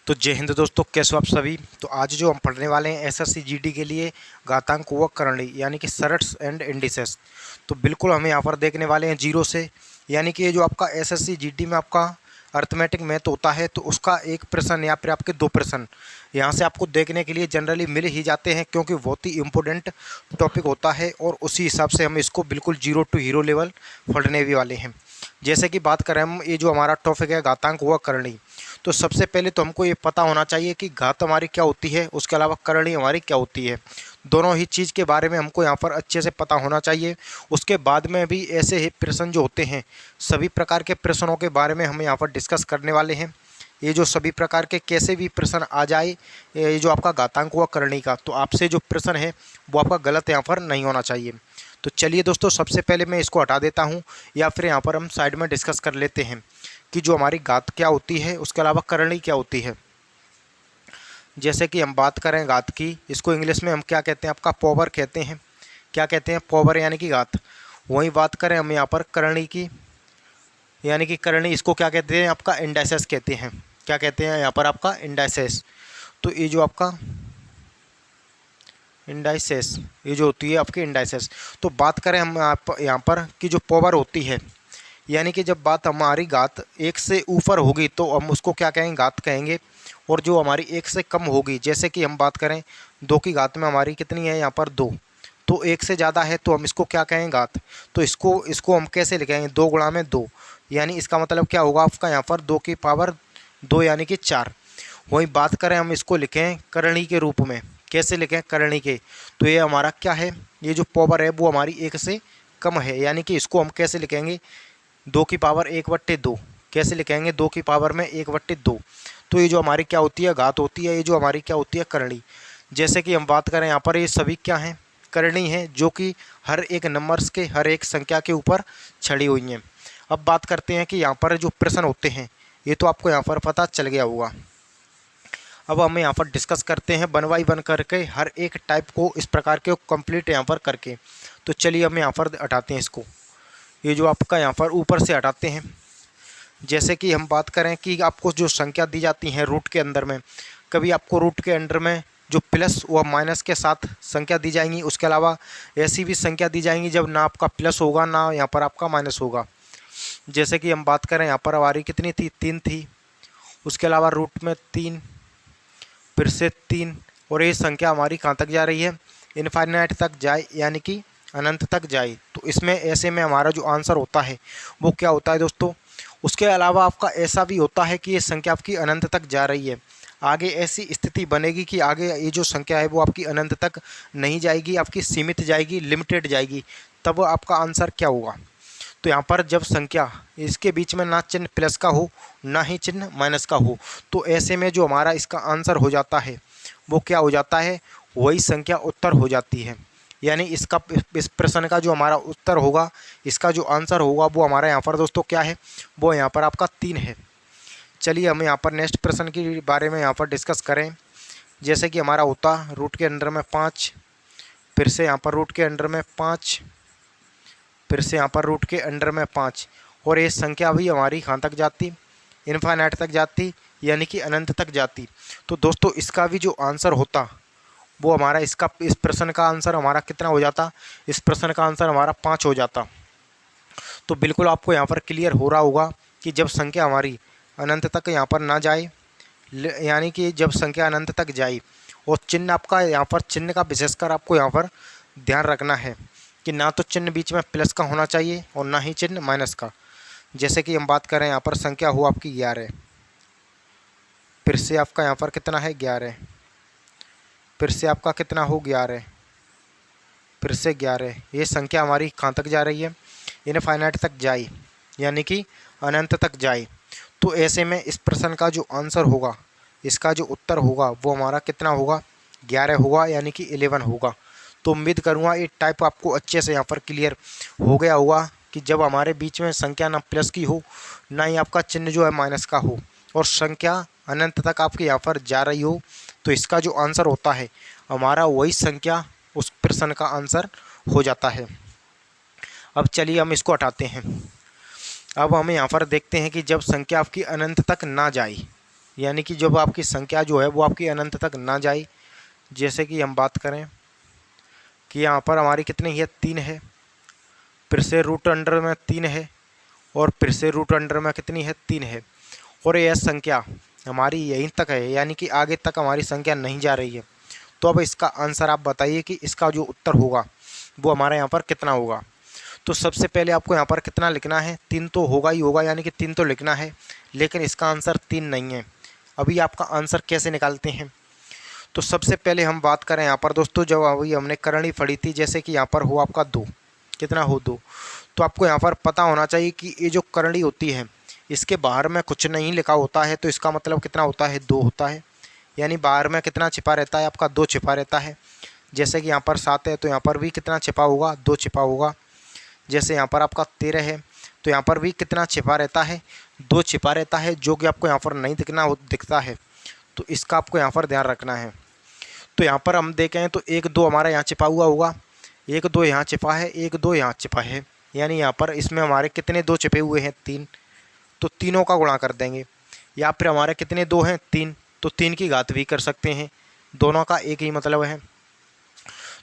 तो जय हिंद दोस्तों, कैसे हो आप सभी। तो आज जो हम पढ़ने वाले हैं एसएससी जीडी के लिए घातांक व करणी यानी कि सरट्स एंड इंडिसेस। तो बिल्कुल हम यहाँ पर देखने वाले हैं जीरो से, यानी कि ये जो आपका एसएससी जीडी में आपका अर्थमेटिक मैथ होता है तो उसका एक प्रश्न या फिर आपके दो प्रश्न यहाँ से आपको देखने के लिए जनरली मिल ही जाते हैं, क्योंकि बहुत ही इंपॉर्टेंट टॉपिक होता है और उसी हिसाब से हम इसको बिल्कुल जीरो टू हीरो लेवल पढ़ने भी वाले हैं। जैसे कि बात करें हम, ये जो हमारा टॉपिक है घातांक व करणी, तो सबसे पहले तो हमको ये पता होना चाहिए कि घात हमारी क्या होती है, उसके अलावा करणी हमारी क्या होती है। दोनों ही चीज़ के बारे में हमको यहाँ पर अच्छे से पता होना चाहिए। उसके बाद में भी ऐसे ही प्रश्न जो होते हैं, सभी प्रकार के प्रश्नों के बारे में हम यहाँ पर डिस्कस करने वाले हैं। ये जो सभी प्रकार के कैसे भी प्रश्न आ जाए, ये जो आपका घातांक व करणी का, तो आपसे जो प्रश्न है वो आपका गलत यहाँ पर नहीं होना चाहिए। तो चलिए दोस्तों, सबसे पहले मैं इसको हटा देता हूँ, या फिर यहाँ पर हम साइड में डिस्कस कर लेते हैं कि जो हमारी घात क्या होती है, उसके अलावा करणी क्या होती है। जैसे कि हम बात करें घात की, इसको इंग्लिश में हम क्या कहते हैं, आपका पावर कहते हैं। क्या कहते हैं? पावर यानी कि घात। वही बात करें हम यहाँ पर करणी की, यानी कि करणी, इसको क्या कहते हैं, आपका इंडाइसेस कहते हैं। क्या कहते हैं यहाँ पर? आपका इंडाइसेस। तो ये जो आपका इंडाइसेस, ये जो होती है आपकी इंडाइसेस। तो बात करें हम यहाँ पर कि जो पावर होती है, यानी कि जब बात हमारी घात एक से ऊपर होगी तो हम उसको क्या कहेंगे? घात कहेंगे। और जो हमारी एक से कम होगी, जैसे कि हम बात करें दो की घात में हमारी कितनी है यहाँ पर? दो। तो एक से ज़्यादा है तो हम इसको क्या कहेंगे? घात। तो इसको हम कैसे लिखेंगे? दो गुणा में दो, यानी इसका मतलब क्या होगा आपका यहाँ पर? दो की पावर दो, यानी कि चार। वही बात करें हम इसको लिखें करणी के रूप में, कैसे लिखें? करणी के। तो ये हमारा क्या है? ये जो पावर है वो हमारी एक से कम है, यानी कि इसको हम कैसे लिखेंगे? दो की पावर एक बट्टे दो। कैसे लिखेंगे? दो की पावर में एक बट्टे दो। तो ये जो हमारी क्या होती है? घात होती है। ये जो हमारी क्या होती है? करणी। जैसे कि हम बात करें यहाँ पर, ये सभी क्या हैं? करणी है, जो कि हर एक नंबर्स के, हर एक संख्या के ऊपर छड़ी हुई हैं। अब बात करते हैं कि यहाँ पर जो प्रश्न होते हैं, ये तो आपको यहाँ पर पता चल गया होगा। अब हम यहाँ पर डिस्कस करते हैं वन बाई वन करके, हर एक टाइप को इस प्रकार के कंप्लीट यहाँ पर करके। तो चलिए हम यहाँ पर हटाते हैं इसको, ये जो आपका यहाँ पर ऊपर से हटाते हैं। जैसे कि हम बात करें कि आपको जो संख्या दी जाती हैं रूट के अंदर में, कभी आपको रूट के अंडर में जो प्लस व माइनस के साथ संख्या दी जाएंगी, उसके अलावा ऐसी भी संख्या दी जाएंगी जब ना आपका प्लस होगा ना यहाँ पर आपका माइनस होगा। जैसे कि हम बात करें यहाँ पर हमारी कितनी थी? तीन थी। उसके अलावा रूट में तीन, फिर से तीन, और ये संख्या हमारी कहाँ तक जा रही है? इनफाइनाइट तक जाए, यानी कि अनंत तक जाए। तो इसमें ऐसे में हमारा जो आंसर होता है वो क्या होता है दोस्तों? उसके अलावा आपका ऐसा भी होता है कि ये संख्या आपकी अनंत तक जा रही है। आगे ऐसी स्थिति बनेगी कि आगे ये जो संख्या है वो आपकी अनंत तक नहीं जाएगी, आपकी सीमित जाएगी, लिमिटेड जाएगी। तब आपका आंसर क्या होगा? तो यहाँ पर जब संख्या इसके बीच में ना चिन्ह प्लस का हो ना ही चिन्ह माइनस का हो, तो ऐसे में जो हमारा इसका आंसर हो जाता है वो क्या हो जाता है? वही संख्या उत्तर हो जाती है। यानी इस प्रश्न का जो हमारा उत्तर होगा, इसका जो आंसर होगा वो हमारा यहाँ पर दोस्तों क्या है? वो यहाँ पर आपका तीन है। चलिए हम यहाँ पर नेक्स्ट प्रश्न के बारे में यहाँ पर डिस्कस करें। जैसे कि हमारा होता रूट के अंडर में पाँच, फिर से यहाँ पर रूट के अंडर में पाँच, फिर से यहाँ पर रूट के अंडर में पाँच, और ये संख्या भी हमारी कहाँ तक जाती? इनफाइनाइट तक जाती, यानी कि अनंत तक जाती। तो दोस्तों इसका भी जो आंसर होता वो हमारा इस प्रश्न का आंसर हमारा कितना हो जाता? इस प्रश्न का आंसर हमारा 5 हो जाता। तो बिल्कुल आपको यहाँ पर क्लियर हो रहा होगा कि जब संख्या हमारी अनंत तक यहाँ पर ना जाए, यानी कि जब संख्या अनंत तक जाए, और चिन्ह आपका यहाँ पर, चिन्ह का विशेषकर आपको यहाँ पर ध्यान रखना है कि ना तो चिन्ह बीच में प्लस का होना चाहिए और ना ही चिन्ह माइनस का। जैसे कि हम बात करें यहाँ पर संख्या हो आपकी 11, फिर से आपका यहाँ पर कितना है? 11, फिर से आपका कितना हो? 11, फिर से 11। ये संख्या हमारी कहाँ तक जा रही है? इनफाइनाइट तक जाए, यानी कि अनंत तक जाए। तो ऐसे में इस प्रश्न का जो आंसर होगा, इसका जो उत्तर होगा वो हमारा कितना होगा? 11 होगा, यानी कि 11 होगा। तो उम्मीद करूँगा ये टाइप आपको अच्छे से यहाँ पर क्लियर हो गया होगा कि जब हमारे बीच में संख्या ना प्लस की हो ना ही आपका चिन्ह जो है माइनस का हो, और संख्या अनंत तक आपकी यहाँ पर जा रही हो, तो इसका जो आंसर होता है हमारा वही संख्या उस प्रश्न का आंसर हो जाता है। अब चलिए हम इसको हटाते हैं। अब हम यहाँ पर देखते हैं कि जब संख्या आपकी अनंत तक ना जाए, यानी कि जब आपकी संख्या जो है वो आपकी अनंत तक ना जाए। जैसे कि हम बात करें कि यहाँ पर हमारी कितनी है, 3 है, फिर से रूट अंडर में 3 है, और फिर से रूट अंडर में कितनी है, 3 है, और यह संख्या हमारी यहीं तक है, यानी कि आगे तक हमारी संख्या नहीं जा रही है। तो अब इसका आंसर आप बताइए कि इसका जो उत्तर होगा वो हमारे यहाँ पर कितना होगा। तो सबसे पहले आपको यहाँ पर कितना लिखना है, 3 तो होगा ही होगा, यानी कि 3 तो लिखना है, लेकिन इसका आंसर 3 नहीं है। अभी आपका आंसर कैसे निकालते हैं, तो सबसे पहले हम बात करें यहाँ पर दोस्तों, जब अभी हमने करणी पढ़ी थी, जैसे कि यहाँ पर हो आपका 2, कितना हो 2, तो आपको यहाँ पर पता होना चाहिए कि ये जो करणी होती है इसके बाहर में कुछ नहीं लिखा होता है, तो इसका मतलब कितना होता है, 2 होता है, यानी बाहर में कितना छिपा रहता है, आपका 2 छिपा रहता है। जैसे कि यहाँ पर 7 है तो यहाँ पर भी कितना छिपा होगा, 2 छिपा होगा। जैसे यहाँ पर आपका 13 है तो यहाँ पर भी कितना छिपा रहता है, 2 छिपा रहता है, जो कि आपको यहाँ पर नहीं दिखता है, तो इसका आपको यहाँ पर ध्यान रखना है। तो यहाँ पर हम देखें तो 1 2 हमारा यहाँ छिपा हुआ होगा, 1 2 यहाँ छिपा है, 1 2 यहाँ छिपा है, यानी यहाँ पर इसमें हमारे कितने 2 छिपे हुए हैं, 3, तो तीनों का गुणा कर देंगे। या फिर हमारे कितने 2 हैं, 3, तो 3 की घात भी कर सकते हैं, दोनों का एक ही मतलब है।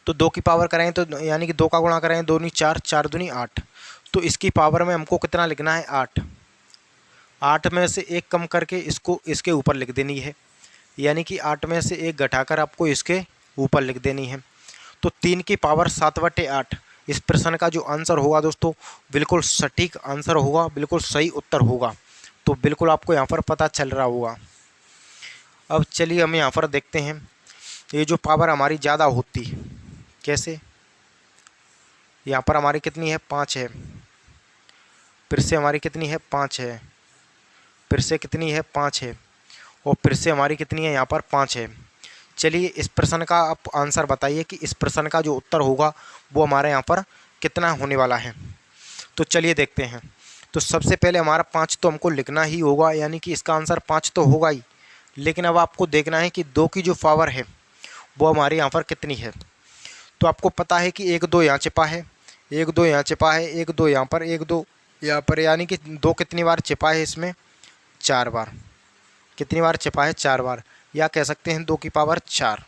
तो 2 की पावर करें तो यानी कि 2 का गुणा करें, 2 दूनी 4, 4 दूनी 8, तो इसकी पावर में हमको कितना लिखना है, 8। 8 में से 1 कम करके इसको इसके ऊपर लिख देनी है, यानी कि 8 में से 1 घटाकर आपको इसके ऊपर लिख देनी है। तो 3 की पावर 7/8 इस प्रश्न का जो आंसर होगा दोस्तों, बिल्कुल सटीक आंसर होगा, बिल्कुल सही उत्तर होगा। तो बिल्कुल आपको यहाँ पर पता चल रहा होगा। अब चलिए हम यहाँ पर देखते हैं, ये जो पावर हमारी ज़्यादा होती कैसे, यहाँ पर हमारी कितनी है, 5 है, फिर से हमारी कितनी है, 5 है, फिर से कितनी है, 5 है, और फिर से हमारी कितनी है, यहाँ पर 5 है। चलिए इस प्रश्न का आप आंसर बताइए कि इस प्रश्न का जो उत्तर होगा वो हमारे यहाँ पर कितना होने वाला है। तो चलिए देखते हैं। तो सबसे पहले हमारा 5 तो हमको लिखना ही होगा, यानी कि इसका आंसर 5 तो होगा ही, लेकिन अब आपको देखना है कि 2 की जो पावर है वो हमारे यहाँ पर कितनी है। तो आपको पता है कि 1 2 यहाँ छिपा है, 1 2 यहाँ छिपा है, 1 2 यहाँ पर, 1 2 यहाँ पर, यानी कि 2 कितनी बार छिपा है इसमें, 4 बार। कितनी बार छिपा है, 4 बार, या कह सकते हैं 2 की पावर 4।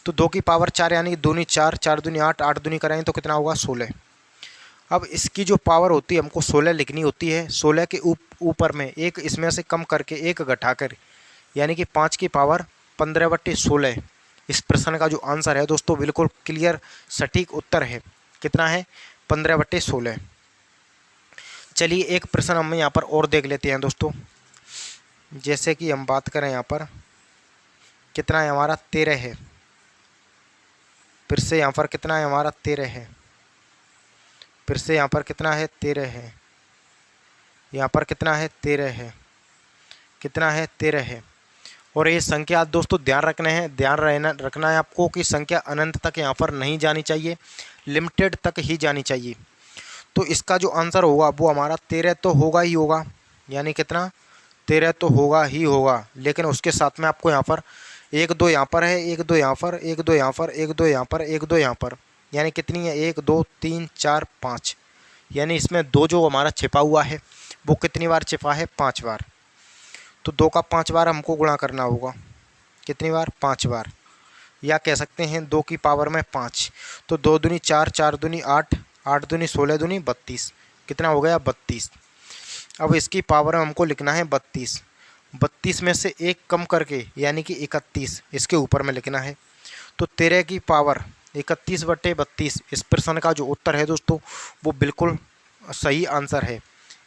तो 2 की पावर 4 यानी कि दूनी 4, 4 दूनी 8, 8 दूनी करेंगे तो कितना होगा, 16। अब इसकी जो पावर होती है हमको 16 लिखनी होती है, 16 के ऊपर में एक इसमें से कम करके 1 घटाकर, यानी कि 5 की पावर 15/16 इस प्रश्न का जो आंसर है दोस्तों, बिल्कुल क्लियर सटीक उत्तर है, कितना है, 15/16। चलिए एक प्रश्न हम यहाँ पर और देख लेते हैं दोस्तों। जैसे कि हम बात करें यहाँ पर कितना है हमारा, 13 है, फिर से यहाँ पर कितना है हमारा, 13 है, फिर से यहाँ पर कितना है, 13 है, यहाँ पर कितना है, 13 है, कितना है, 13 है। और ये संख्या दोस्तों ध्यान रखना है आपको कि संख्या अनंत तक यहाँ पर नहीं जानी चाहिए, लिमिटेड तक ही जानी चाहिए। तो इसका जो आंसर होगा वो हमारा 13 तो होगा ही होगा, यानी कितना, 13 तो होगा ही होगा, लेकिन उसके साथ में आपको यहाँ पर 1 2 यहाँ पर है, 1 2 यहाँ पर, 1 2 यहाँ पर, 1 2 यहाँ पर, 1 2 यहाँ पर, यानी कितनी है, 1 2 3 4 5, यानी इसमें 2 जो हमारा छिपा हुआ है वो कितनी बार छिपा है, 5 बार। तो 2 का 5 बार हमको गुणा करना होगा, कितनी बार, 5 बार, या कह सकते हैं 2 की पावर में 5। तो 2 दूनी 4, 4 दूनी 8, 8 दूनी 16 दूनी 32, कितना हो गया, 32। अब इसकी पावर में हमको लिखना है 32, 32 में से 1 कम करके यानी कि 31 इसके ऊपर में लिखना है। तो 13 की पावर 31/32 इस प्रश्न का जो उत्तर है दोस्तों वो बिल्कुल सही आंसर है।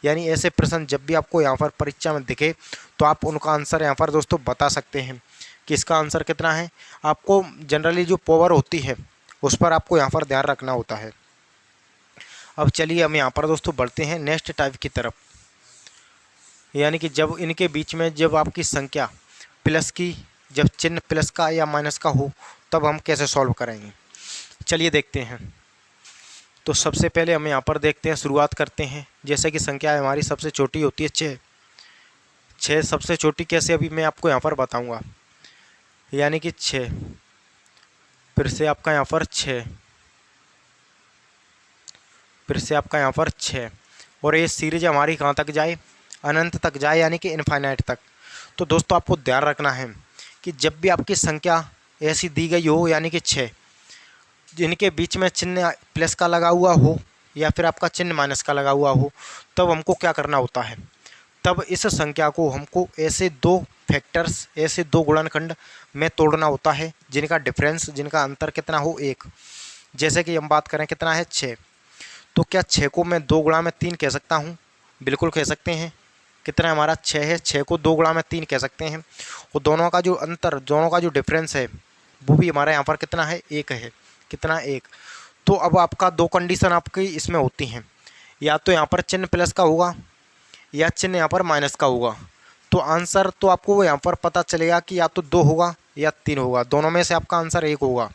यानी ऐसे प्रश्न जब भी आपको यहाँ पर परीक्षा में दिखे तो आप उनका आंसर यहाँ पर दोस्तों बता सकते हैं कि इसका आंसर कितना है। आपको जनरली जो पावर होती है उस पर आपको यहाँ पर ध्यान रखना होता है। अब चलिए हम यहाँ पर दोस्तों बढ़ते हैं नेक्स्ट टाइप की तरफ, यानी कि जब इनके बीच में जब आपकी संख्या प्लस की, जब चिन्ह प्लस का या माइनस का हो तब हम कैसे सॉल्व करेंगे, चलिए देखते हैं। तो सबसे पहले हम यहाँ पर देखते हैं, शुरुआत करते हैं। जैसे कि संख्या हमारी सबसे छोटी होती है 6, 6 सबसे छोटी कैसे अभी मैं आपको यहाँ पर बताऊँगा। यानी कि 6, फिर से आपका यहाँ पर 6, फिर से आपका यहाँ पर 6, और ये सीरीज हमारी कहाँ तक जाए, अनंत तक जाए, यानी कि इनफाइनाइट तक। तो दोस्तों आपको ध्यान रखना है कि जब भी आपकी संख्या ऐसी दी गई हो, यानी कि 6, जिनके बीच में चिन्ह प्लस का लगा हुआ हो या फिर आपका चिन्ह माइनस का लगा हुआ हो, तब हमको क्या करना होता है, तब इस संख्या को हमको ऐसे दो फैक्टर्स, ऐसे दो गुणनखंड में तोड़ना होता है जिनका डिफरेंस, जिनका अंतर कितना हो 1। जैसे कि हम बात करें कितना है 6, तो क्या 6 को मैं 2 गुणा में 3 कह सकता हूँ? बिल्कुल कह सकते हैं। कितना हमारा 6 है, 6 को 2 गुणा में 3 कह सकते हैं। और दोनों का जो अंतर, दोनों का जो डिफरेंस है वो भी हमारे यहाँ पर कितना है 1 है। कितना 1। तो अब आपका दो कंडीशन आपकी इसमें होती हैं, या तो यहाँ पर चिन्ह प्लस का होगा या चिन्ह यहाँ पर माइनस का होगा। तो आंसर तो आपको यहाँ पर पता चलेगा कि या तो 2 होगा या 3 होगा, दोनों में से आपका आंसर 1 होगा।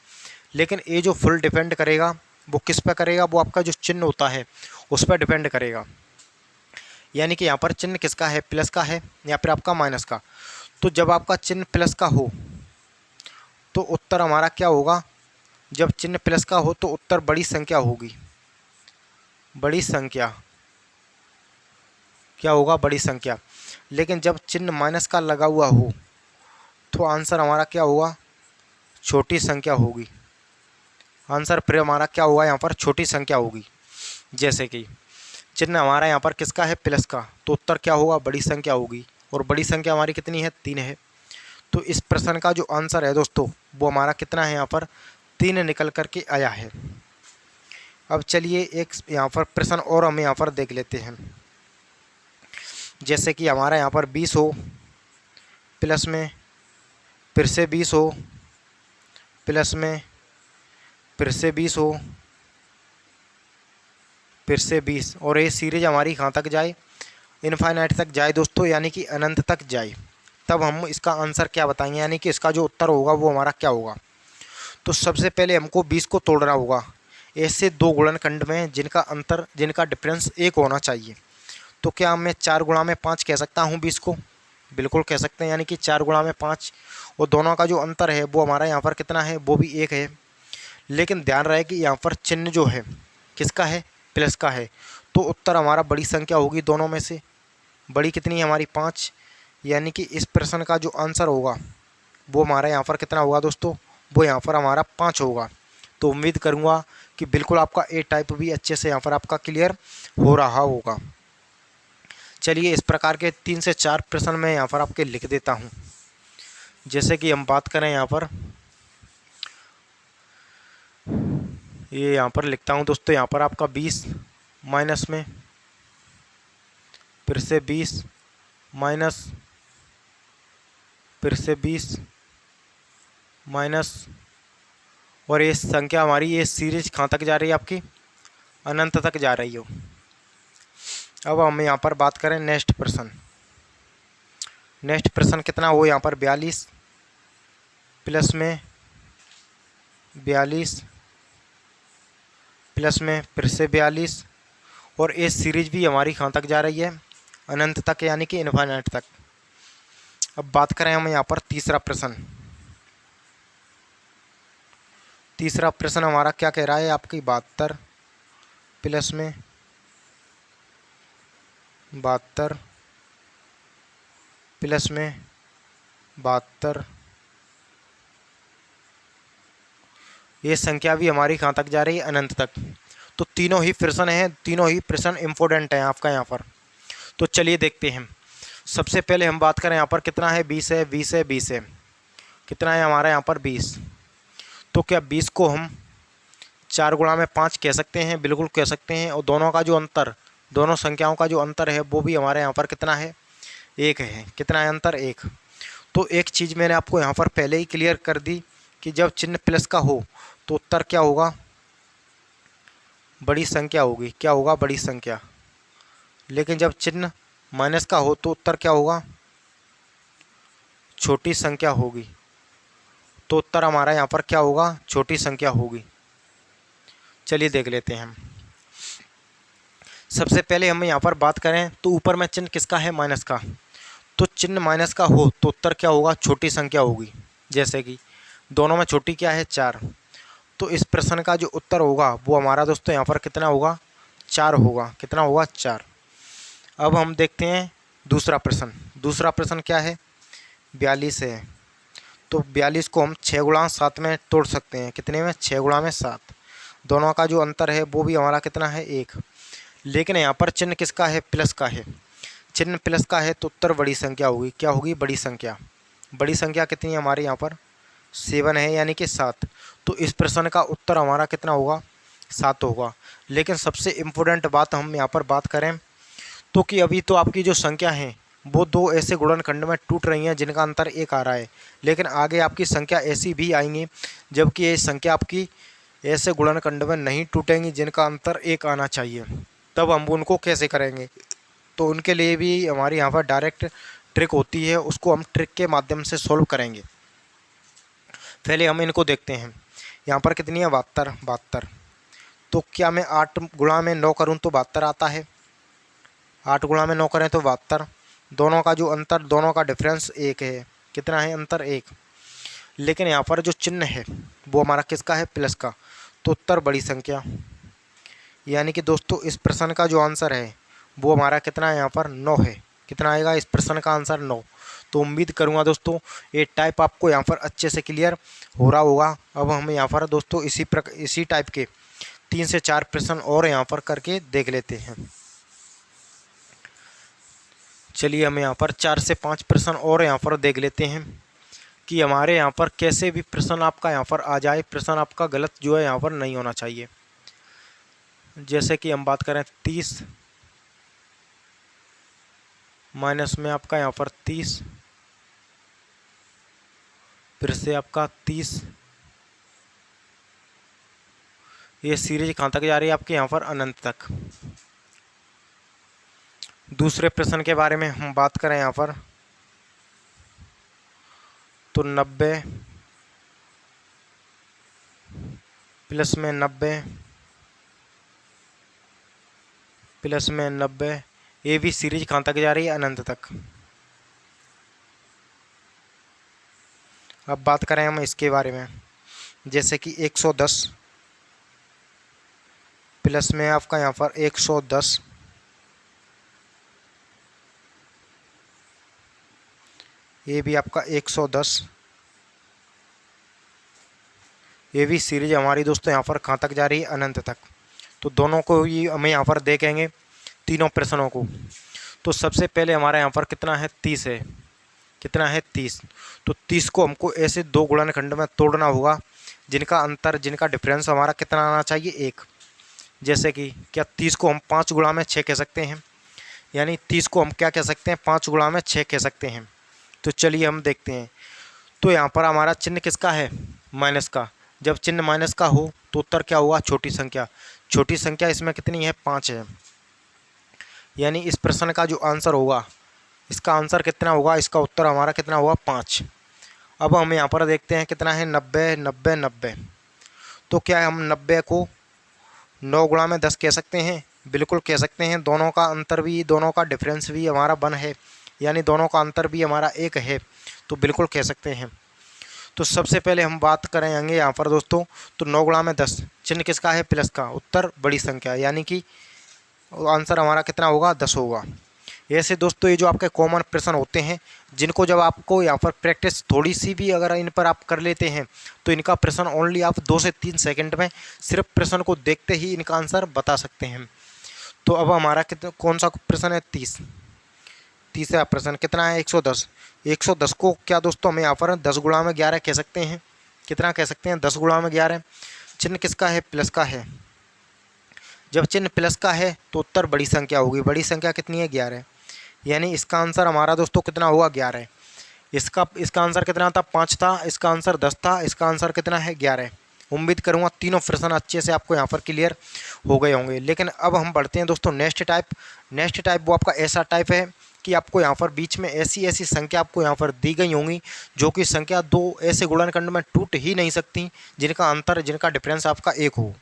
लेकिन ये जो फुल डिपेंड करेगा वो किस पे करेगा, वो आपका जो चिन्ह होता है उस पर डिपेंड करेगा। यानी कि यहाँ पर चिन्ह किसका है, प्लस का है या फिर आपका माइनस का। तो जब आपका चिन्ह प्लस का हो तो उत्तर हमारा क्या होगा, जब चिन्ह प्लस का हो तो उत्तर बड़ी संख्या होगी। बड़ी संख्या क्या होगा, बड़ी संख्या। लेकिन जब चिन्ह माइनस का लगा हुआ हो तो आंसर हमारा क्या होगा, छोटी संख्या होगी। आंसर फिर हमारा क्या होगा, यहाँ पर छोटी संख्या होगी। जैसे कि चिन्ह हमारा यहाँ पर किसका है, प्लस का, तो उत्तर क्या होगा, बड़ी संख्या होगी। और बड़ी संख्या हमारी कितनी है, 3 है। तो इस प्रश्न का जो आंसर है दोस्तों वो हमारा कितना है, यहाँ पर 3 निकल कर के आया है। अब चलिए एक यहाँ पर प्रश्न और हम यहाँ पर देख लेते हैं। जैसे कि हमारा यहाँ पर 20 हो, प्लस में फिर से 20 हो, प्लस में फिर से 20 हो, फिर से 20, और ये सीरीज हमारी कहाँ तक जाए, इनफाइनाइट तक जाए दोस्तों, यानी कि अनंत तक जाए। तब हम इसका आंसर क्या बताएंगे, यानी कि इसका जो उत्तर होगा वो हमारा क्या होगा। तो सबसे पहले हमको 20 को तोड़ना होगा ऐसे दो गुणनखंड में जिनका अंतर, जिनका डिफरेंस 1 होना चाहिए। तो क्या मैं 4 गुणा में 5 कह सकता हूँ 20 को? बिल्कुल कह सकते हैं, यानी कि 4 गुणा में 5। और दोनों का जो अंतर है वो हमारा यहाँ पर कितना है, वो भी 1 है। लेकिन ध्यान रहे कि यहाँ पर चिन्ह जो है किसका है, प्लस का है। तो उत्तर हमारा बड़ी संख्या होगी दोनों में से। बड़ी कितनी है हमारी, 5। यानी कि इस प्रश्न का जो आंसर होगा वो हमारा यहाँ पर कितना होगा दोस्तों, वो यहाँ पर हमारा 5 होगा। तो उम्मीद करूँगा कि बिल्कुल आपका ए टाइप भी अच्छे से यहाँ पर आपका क्लियर हो रहा होगा। चलिए इस प्रकार के 3 से 4 प्रश्न मैं यहाँ पर आपके लिख देता हूँ। जैसे कि हम बात करें यहाँ पर, ये यहाँ पर लिखता हूँ दोस्तों, यहाँ पर आपका 20 माइनस में फिर से 20 माइनस फिर से 20 माइनस, और ये संख्या हमारी, ये सीरीज कहाँ तक जा रही है आपकी, अनंत तक जा रही हो। अब हम यहाँ पर बात करें नेक्स्ट प्रश्न। नेक्स्ट प्रश्न कितना हो, यहाँ पर 42 प्लस में 42 प्लस में फिर से 42, और ये सीरीज भी हमारी कहाँ तक जा रही है, अनंत तक, यानी कि इनफाइनाइट तक। अब बात करें हम यहाँ पर तीसरा प्रश्न। तीसरा प्रश्न हमारा क्या कह रहा है, आपकी 72 प्लस में 72 प्लस में 72, ये संख्या भी हमारी कहाँ तक जा रही है, अनंत तक। तो तीनों ही प्रश्न हैं, तीनों ही प्रश्न इम्पोर्टेंट हैं आपका यहाँ पर। तो चलिए देखते हैं। सबसे पहले हम बात करें यहाँ पर कितना है, 20 है, 20 है, 20 है। कितना है हमारा यहाँ पर 20। तो क्या 20 को हम 4 गुणा में 5 कह सकते हैं? बिल्कुल कह सकते हैं। और दोनों का जो अंतर, दोनों संख्याओं का जो अंतर है वो भी हमारे यहाँ पर कितना है, 1 है। कितना है अंतर, 1। तो एक चीज़ मैंने आपको यहाँ पर पहले ही क्लियर कर दी कि जब चिन्ह प्लस का हो तो उत्तर क्या होगा, बड़ी संख्या होगी। क्या होगा, बड़ी संख्या। लेकिन जब चिन्ह माइनस का हो तो उत्तर क्या होगा, छोटी संख्या होगी। तो उत्तर हमारा यहाँ पर क्या होगा, छोटी संख्या होगी। चलिए देख लेते हैं हम। सबसे पहले हम यहाँ पर बात करें तो ऊपर में चिन्ह किसका है, माइनस का। तो चिन्ह माइनस का हो तो उत्तर क्या होगा, छोटी संख्या होगी। जैसे कि दोनों में छोटी क्या है, 4। तो इस प्रश्न का जो उत्तर होगा वो हमारा दोस्तों यहाँ पर कितना होगा, 4 होगा। कितना होगा, 4। अब हम देखते हैं दूसरा प्रश्न। दूसरा प्रश्न क्या है, 42 है। तो 42 को हम 6 गुणा 7 में तोड़ सकते हैं। कितने में? 6 गुणा में 7। दोनों का जो अंतर है वो भी हमारा कितना है? 1। लेकिन यहाँ पर चिन्ह किसका है? प्लस का है। चिन्ह प्लस का है तो उत्तर बड़ी संख्या होगी। क्या होगी? बड़ी संख्या। बड़ी संख्या कितनी है हमारे यहाँ पर? 7 है, यानी कि 7। तो इस प्रश्न का उत्तर हमारा कितना होगा? 7 होगा। लेकिन सबसे इम्पोर्टेंट बात हम यहाँ पर बात करें तो कि अभी तो आपकी जो संख्या है वो दो ऐसे गुणनखंड में टूट रही हैं जिनका अंतर 1 आ रहा है। लेकिन आगे आपकी संख्या ऐसी भी आएंगी जबकि ये संख्या आपकी ऐसे गुणनखंड में नहीं टूटेंगी जिनका अंतर 1 आना चाहिए। तब हम उनको कैसे करेंगे? तो उनके लिए भी हमारी यहाँ पर डायरेक्ट ट्रिक होती है, उसको हम ट्रिक के माध्यम से सॉल्व करेंगे। पहले हम इनको देखते हैं। यहाँ पर कितनी है? 72। तो क्या मैं 8 गुणा में 9 करूँ तो 72 आता है? 8 गुणा में 9 करें तो 72। दोनों का जो अंतर, दोनों का डिफरेंस 1 है। कितना है अंतर? 1। लेकिन यहाँ पर जो चिन्ह है वो हमारा किसका है? प्लस का। तो उत्तर बड़ी संख्या। यानी कि दोस्तों इस प्रश्न का जो आंसर है वो हमारा कितना है? यहाँ पर 9 है। कितना आएगा इस प्रश्न का आंसर? 9। तो उम्मीद करूँगा दोस्तों ये टाइप आपको यहाँ पर अच्छे से क्लियर हो रहा होगा। अब हम यहाँ पर दोस्तों इसी टाइप के 3 से 4 प्रश्न और यहाँ पर करके देख लेते हैं। चलिए हम यहाँ पर 4 से 5 प्रश्न और यहाँ पर देख लेते हैं कि हमारे यहाँ पर कैसे भी प्रश्न आपका यहाँ पर आ जाए, प्रश्न आपका गलत जो है यहाँ पर नहीं होना चाहिए। जैसे कि हम बात करें 30 माइनस में आपका यहाँ पर 30, फिर से आपका 30। ये सीरीज कहाँ तक जा रही है आपके यहाँ पर? अनंत तक। दूसरे प्रश्न के बारे में हम बात करें यहाँ पर तो 90 प्लस में 90 प्लस में 90, ये भी सीरीज कहाँ तक जा रही है? अनंत तक। अब बात करें हम इसके बारे में, जैसे कि 110 प्लस में आपका यहाँ पर 110, ये भी आपका 110, ये भी सीरीज हमारी दोस्तों यहाँ पर कहाँ तक जा रही है? अनंत तक। तो दोनों को ही हमें यहाँ पर देखेंगे, तीनों प्रश्नों को। तो सबसे पहले हमारा यहाँ पर कितना है? 30 है। कितना है? 30। तो 30 को हमको ऐसे दो गुणनखंड में तोड़ना होगा जिनका अंतर, जिनका डिफरेंस हमारा कितना आना चाहिए? 1। जैसे कि क्या 30 को हम 5 गुणा में 6 कह सकते हैं? यानी 30 को हम क्या कह सकते हैं? 5 गुणा में 6 कह सकते हैं। तो चलिए हम देखते हैं। तो यहाँ पर हमारा चिन्ह किसका है? माइनस का। जब चिन्ह माइनस का हो तो उत्तर क्या होगा? छोटी संख्या। छोटी संख्या इसमें कितनी है? 5 है। यानी इस प्रश्न का जो आंसर होगा, इसका आंसर कितना होगा? इसका उत्तर हमारा कितना होगा? 5। अब हम यहाँ पर देखते हैं कितना है? 90 90 90। तो क्या हम 90 को 9 गुणा में 10 कह सकते हैं? बिल्कुल कह सकते हैं। दोनों का अंतर भी, दोनों का डिफरेंस भी हमारा 1 है, यानी दोनों का अंतर भी हमारा 1 है। तो बिल्कुल कह सकते हैं। तो सबसे पहले हम बात करेंगे यहाँ पर दोस्तों तो 9 गुणा में 10, चिन्ह किसका है? प्लस का। उत्तर बड़ी संख्या, यानी कि आंसर हमारा कितना होगा? 10 होगा। ऐसे दोस्तों ये जो आपके कॉमन प्रश्न होते हैं जिनको जब आपको यहाँ पर प्रैक्टिस थोड़ी सी भी अगर इन पर आप कर लेते हैं तो इनका प्रश्न ओनली आप 2 से 3 सेकंड में सिर्फ प्रश्न को देखते ही इनका आंसर बता सकते हैं। तो अब हमारा कितना, कौन सा प्रश्न है? 30। तीसरा प्रश्न कितना है? 110। 110 को क्या दोस्तों हम यहाँ पर 10 गुणा में 11 कह सकते हैं? कितना कह सकते हैं? 10 गुणा में 11। चिन्ह किसका है? प्लस का है। जब चिन्ह प्लस का है तो उत्तर बड़ी संख्या होगी। बड़ी संख्या कितनी है? 11। यानी इसका आंसर हमारा दोस्तों कितना हुआ? 11। इसका आंसर कितना था? 5 था। इसका आंसर 10 था। इसका आंसर कितना है? 11। उम्मीद करूँगा तीनों प्रश्न अच्छे से आपको यहाँ पर क्लियर हो गए होंगे। लेकिन अब हम बढ़ते हैं दोस्तों नेक्स्ट टाइप। नेक्स्ट टाइप वो आपका ऐसा टाइप है कि आपको यहाँ पर बीच में ऐसी ऐसी संख्या आपको यहाँ पर दी गई होंगी जो कि संख्या दो ऐसे गुणनखंड में टूट ही नहीं सकती जिनका अंतर, जिनका डिफरेंस आपका 1 हो।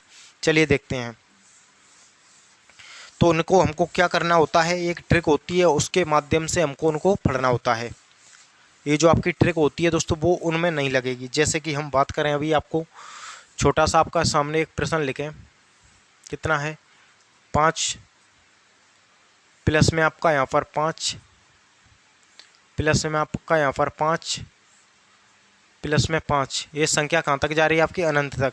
चलिए देखते हैं। तो उनको हमको क्या करना होता है? एक ट्रिक होती है, उसके माध्यम से हमको उनको पढ़ना होता है। ये जो आपकी ट्रिक होती है दोस्तों वो उनमें नहीं लगेगी। जैसे कि हम बात करें, अभी आपको छोटा सा आपका सामने एक प्रश्न लिखें। कितना है? 5 प्लस में आपका यहाँ पर 5 प्लस में आपका यहाँ पर 5 प्लस में 5, ये संख्या कहाँ तक जा रही है आपकी? अनंत तक।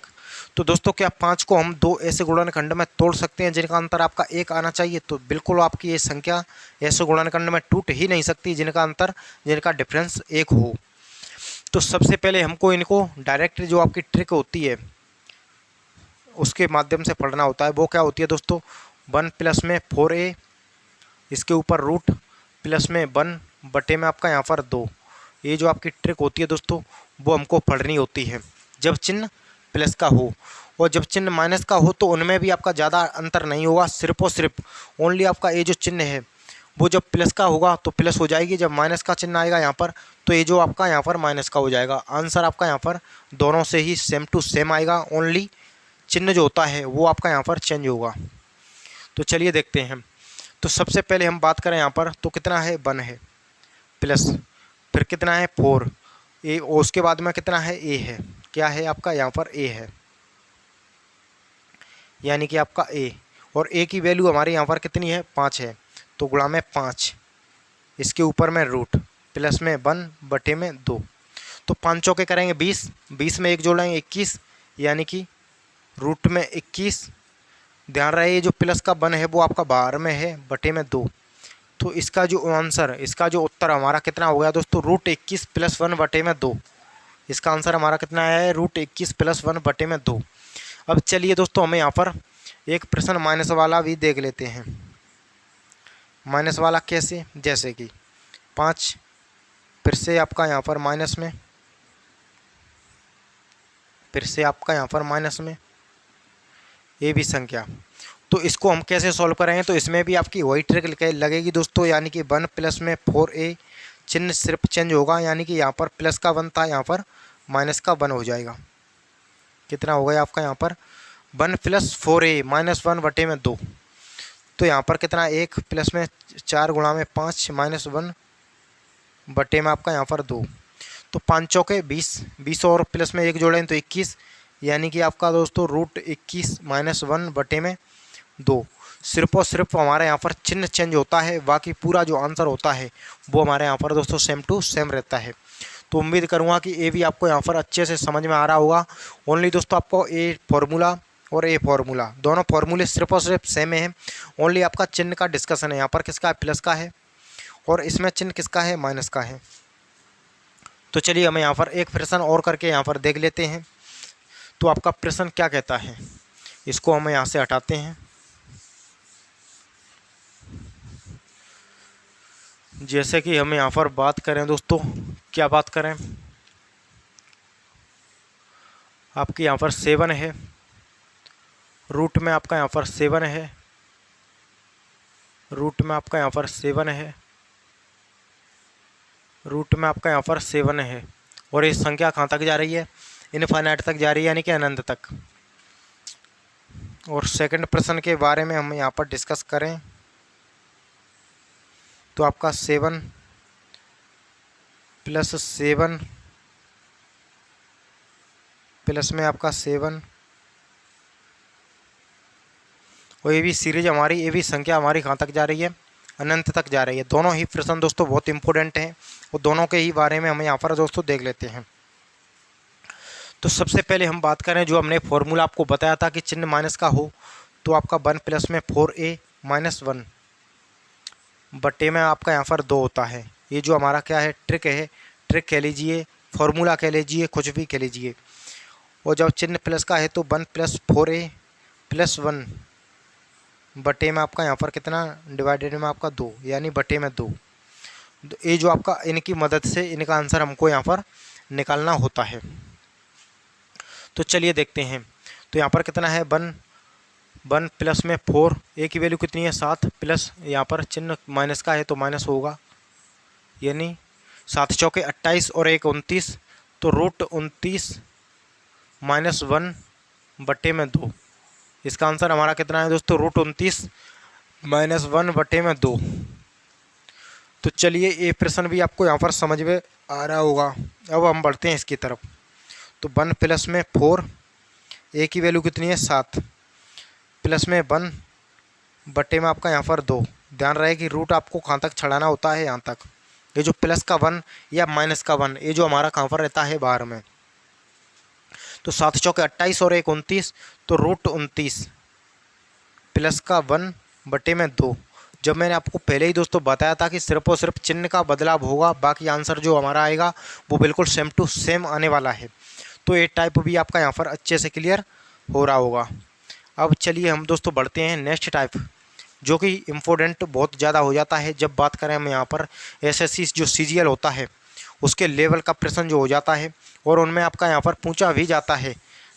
तो दोस्तों क्या 5 को हम दो ऐसे गुणनखंड में तोड़ सकते हैं जिनका अंतर आपका 1 आना चाहिए? तो बिल्कुल आपकी ये संख्या ऐसे गुणनखंड में टूट ही नहीं सकती जिनका अंतर, जिनका डिफरेंस 1 हो। तो सबसे पहले हमको इनको डायरेक्ट जो आपकी ट्रिक होती है उसके माध्यम से पढ़ना होता है। वो क्या होती है दोस्तों? 1 प्लस में 4a, इसके ऊपर रूट, प्लस में 1 बटे में आपका यहाँ पर 2। ये जो आपकी ट्रिक होती है दोस्तों वो हमको पढ़नी होती है जब चिन्ह प्लस का हो। और जब चिन्ह माइनस का हो तो उनमें भी आपका ज़्यादा अंतर नहीं होगा, सिर्फ और सिर्फ ओनली आपका ये जो चिन्ह है वो जब प्लस का होगा तो प्लस हो जाएगी, जब माइनस का चिन्ह आएगा यहाँ पर तो ये जो आपका यहाँ पर माइनस का हो जाएगा। आंसर आपका यहाँ पर दोनों से ही सेम टू सेम आएगा, ओनली चिन्ह जो होता है वो आपका यहाँ पर चेंज होगा। तो चलिए देखते हैं। तो सबसे पहले हम बात करें यहाँ पर तो कितना है? 1 है, प्लस फिर कितना है? 4 ए, और उसके बाद में कितना है? ए है। क्या है आपका यहाँ पर? ए है, यानी कि आपका ए। और ए की वैल्यू हमारे यहाँ पर कितनी है? 5 है। तो गुणा में 5, इसके ऊपर में रूट, प्लस में 1 बटे में 2। तो 5 चौके करेंगे 20, 20 में 1 जोड़ेंगे 21, यानी कि रूट में 21। ध्यान रहे ये जो प्लस का 1 है वो आपका बाहर में है, बटे में 2। तो इसका जो आंसर, इसका जो उत्तर हमारा कितना हो गया दोस्तों? रूट 21 प्लस 1 बटे में 2। इसका आंसर हमारा कितना आया है? रूट 21 प्लस 1 बटे में 2। अब चलिए दोस्तों हमें यहाँ पर एक प्रश्न माइनस वाला भी देख लेते हैं। माइनस वाला कैसे? जैसे कि 5 फिर से आपका यहाँ पर माइनस में, फिर से आपका यहाँ पर माइनस में, ये भी संख्या। तो इसको हम कैसे सॉल्व करेंगे? तो इसमें भी आपकी वही ट्रिक लगेगी दोस्तों, यानी कि 1 प्लस में 4a, चिन्ह सिर्फ चेंज होगा, यानी कि यहाँ पर प्लस का 1 था, यहाँ पर माइनस का 1 हो जाएगा। कितना हो गया आपका यहाँ पर? 1 प्लस 4a माइनस 1 बटे में 2। तो यहाँ पर कितना? 1 प्लस में 4 गुणा में 5 माइनस 1 बटे में आपका यहाँ पर 2। तो 5 चौके 20, 20 और प्लस में 1 जोड़ें तो 21, यानी कि आपका दोस्तों रूट 21 माइनस 1 बटे में 2। सिर्फ और सिर्फ हमारे यहाँ पर चिन्ह चेंज होता है, बाकी पूरा जो आंसर होता है वो हमारे यहाँ पर दोस्तों सेम टू सेम रहता है। तो उम्मीद करूँगा कि ये भी आपको यहाँ पर अच्छे से समझ में आ रहा होगा। ओनली दोस्तों आपको ए फॉर्मूला और ए फॉर्मूला, दोनों फॉर्मूले सिर्फ और सिर्फ सेम है। ओनली आपका चिन्ह का डिस्कशन है, यहाँ पर किसका है? प्लस का है, और इसमें चिन्ह किसका है? माइनस का है। तो चलिए हमें यहाँ पर एक प्रश्न और करके यहाँ पर देख लेते हैं। तो आपका प्रश्न क्या कहता है, इसको हम यहाँ से हटाते हैं। जैसे कि हम यहाँ पर बात करें दोस्तों, क्या बात करें, आपकी यहाँ पर 7 है, रूट में आपका यहाँ पर 7 है, रूट में आपका यहाँ पर 7 है, रूट में आपका यहाँ पर 7 है, और ये संख्या कहाँ तक जा रही है? इनफाइनाइट तक जा रही है, यानी कि अनंत तक। और सेकंड प्रश्न के बारे में हम यहाँ पर डिस्कस करें तो आपका 7 प्लस 7 प्लस में आपका 7, और ये भी सीरीज हमारी, ये भी संख्या हमारी कहाँ तक जा रही है? अनंत तक जा रही है। दोनों ही प्रश्न दोस्तों बहुत इंपॉर्टेंट हैं, और दोनों के ही बारे में हम यहाँ पर दोस्तों देख लेते हैं। तो सबसे पहले हम बात करें, जो हमने फॉर्मूला आपको बताया था कि चिन्ह माइनस का हो तो आपका 1 प्लस में 4a माइनस 1 बटे में आपका यहाँ पर 2 होता है। ये जो हमारा क्या है? ट्रिक है, ट्रिक कह लीजिए, फॉर्मूला कह लीजिए, कुछ भी कह लीजिए। और जब चिन्ह प्लस का है तो 1 प्लस 4a प्लस 1 बटे में आपका यहाँ पर कितना? डिवाइडेड में आपका 2, यानी बटे में 2। ये जो आपका, इनकी मदद से इनका आंसर हमको यहाँ पर निकालना होता है। तो चलिए देखते हैं। तो यहाँ पर कितना है? 1 प्लस में 4, ए की वैल्यू कितनी है? 7, प्लस यहाँ पर चिन्ह माइनस का है तो माइनस होगा, यानी 7 चौके 28 और 1 29। तो रूट 29 माइनस 1 बटे में 2। इसका आंसर हमारा कितना है दोस्तों? रूट 29 माइनस 1 बटे में 2। तो चलिए ये प्रश्न भी आपको यहाँ पर समझ में आ रहा होगा। अब हम बढ़ते हैं इसकी तरफ। तो 1 प्लस में 4, ए की वैल्यू कितनी है? 7, प्लस में 1 बटे में आपका यहाँ पर 2। ध्यान रहे कि रूट आपको कहाँ तक छड़ाना होता है? यहाँ तक, ये जो प्लस का 1 या माइनस का 1, ये जो हमारा कहाँ पर रहता है, बाहर में। तो 7 चौके 28 और 1 29, तो रूट 29 प्लस का 1/2। जब मैंने आपको पहले ही दोस्तों बताया था कि सिर्फ और सिर्फ चिन्ह का बदलाव होगा, बाकी आंसर जो हमारा आएगा वो बिल्कुल सेम टू सेम आने वाला है। तो ये टाइप भी आपका यहाँ पर अच्छे से क्लियर हो रहा होगा। अब चलिए हम दोस्तों बढ़ते हैं नेक्स्ट टाइप, जो कि इम्पोर्टेंट बहुत ज़्यादा हो जाता है जब बात करें हम यहाँ पर एसएससी जो सीजीएल होता है उसके लेवल का प्रश्न जो हो जाता है, और उनमें आपका यहाँ पर पूछा भी जाता है,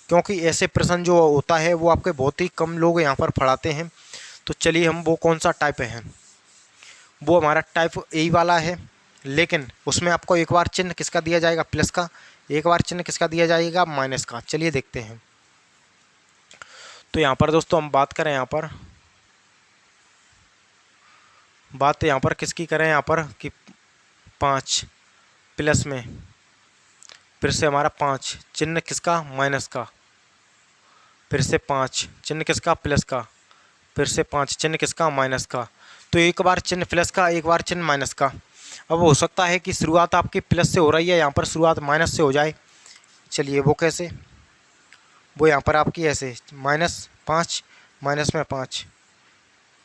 क्योंकि ऐसे प्रश्न जो होता है वो आपके बहुत ही कम लोग यहाँ पर पढ़ाते हैं। तो चलिए हम वो कौन सा टाइप है, वो हमारा टाइप ए वाला है, लेकिन उसमें आपको एक बार चिन्ह किसका दिया जाएगा, प्लस का, एक बार चिन्ह किसका दिया जाएगा, माइनस का। चलिए देखते हैं। तो यहाँ पर दोस्तों हम बात करें, यहाँ पर किसकी करें, यहाँ पर कि 5 प्लस में फिर से हमारा 5 चिन्ह किसका, माइनस का, फिर से 5 चिन्ह किसका, प्लस का, फिर से 5 चिन्ह किसका, माइनस का। तो एक बार चिन्ह प्लस का, एक बार चिन्ह माइनस का। अब हो सकता है कि शुरुआत आपकी प्लस से हो रही है, यहाँ पर शुरुआत माइनस से हो जाए। चलिए वो कैसे, वो यहाँ पर आपकी ऐसे -5 माइनस में 5,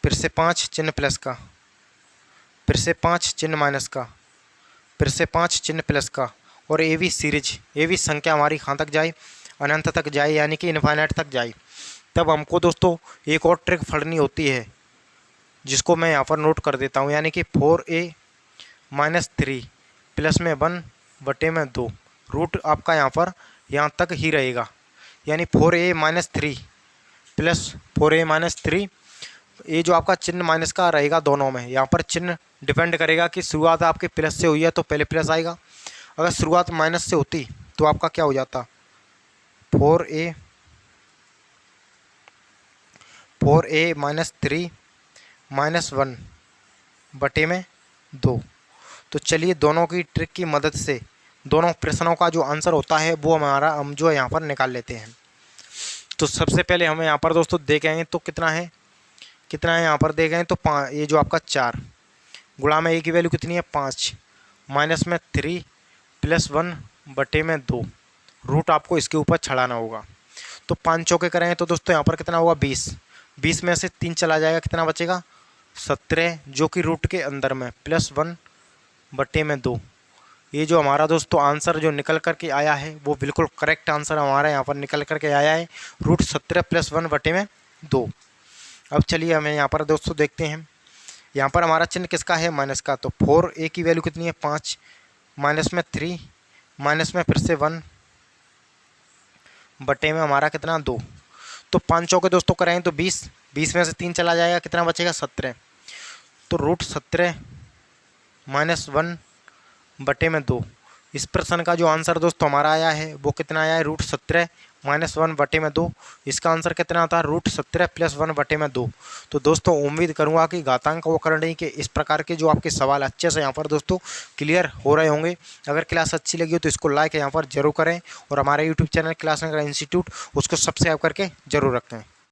फिर से 5 चिन्ह प्लस का, फिर से 5 चिन्ह माइनस का, फिर से 5 चिन्ह प्लस का, और A V series, A V संख्या हमारी कहाँ तक जाए, अनंत तक जाए, यानी कि इनफाइनाइट तक जाए। तब हमको दोस्तों एक और ट्रिक फड़नी होती है, जिसको मैं यहाँ पर नोट कर देता हूँ, यानी कि 4a - 3 प्लस में 1/2 रूट आपका यहाँ तक ही रहेगा, यानी 4a - 3 प्लस 4a - 3। ये जो आपका चिन्ह माइनस का रहेगा दोनों में, यहाँ पर चिन्ह डिपेंड करेगा कि शुरुआत आपके प्लस से हुई है तो पहले प्लस आएगा, अगर शुरुआत माइनस से होती तो आपका क्या हो जाता, 4a - 3 -1/2। तो चलिए दोनों की ट्रिक की मदद से दोनों प्रश्नों का जो आंसर होता है वो हम जो यहाँ पर निकाल लेते हैं। तो सबसे पहले हमें यहाँ पर दोस्तों देखेंगे तो कितना है यहाँ पर देखेंगे तो 5, ये जो आपका 4 गुणा में a की वैल्यू कितनी है, 5 माइनस में 3 प्लस 1/2 रूट आपको इसके ऊपर छड़ाना होगा। तो 5 चौके करेंगे तो दोस्तों यहाँ पर कितना होगा, 20 में से 3 चला जाएगा, कितना बचेगा, 17, जो कि रूट के अंदर में प्लस 1/2। ये जो हमारा दोस्तों आंसर जो निकल करके आया है वो बिल्कुल करेक्ट आंसर हमारा यहाँ पर निकल करके आया है, रूट 17 प्लस 1/2। अब चलिए हमें यहाँ पर दोस्तों देखते हैं, यहाँ पर हमारा चिन्ह किसका है, माइनस का। तो 4a की वैल्यू कितनी है, 5 माइनस में 3 माइनस में फिर से 1/में हमारा कितना, 2। तो 5 चौके दोस्तों कराएं तो 20 में से 3 चला जाएगा, कितना बचेगा, 17। तो रूट 17 माइनस 1/2। इस प्रश्न का जो आंसर दोस्तों हमारा आया है वो कितना आया है, रूट 17 माइनस 1/2। इसका आंसर कितना आता है, रूट 17 प्लस 1/2। तो दोस्तों उम्मीद करूंगा कि घातांक वक्रणीय के इस प्रकार के जो आपके सवाल अच्छे से यहाँ पर दोस्तों क्लियर हो रहे होंगे। अगर क्लास अच्छी लगी हो तो इसको लाइक यहाँ पर जरूर करें, और हमारे यूट्यूब चैनल क्लास नगर इंस्टीट्यूट उसको सब्सक्राइब करके जरूर रखें।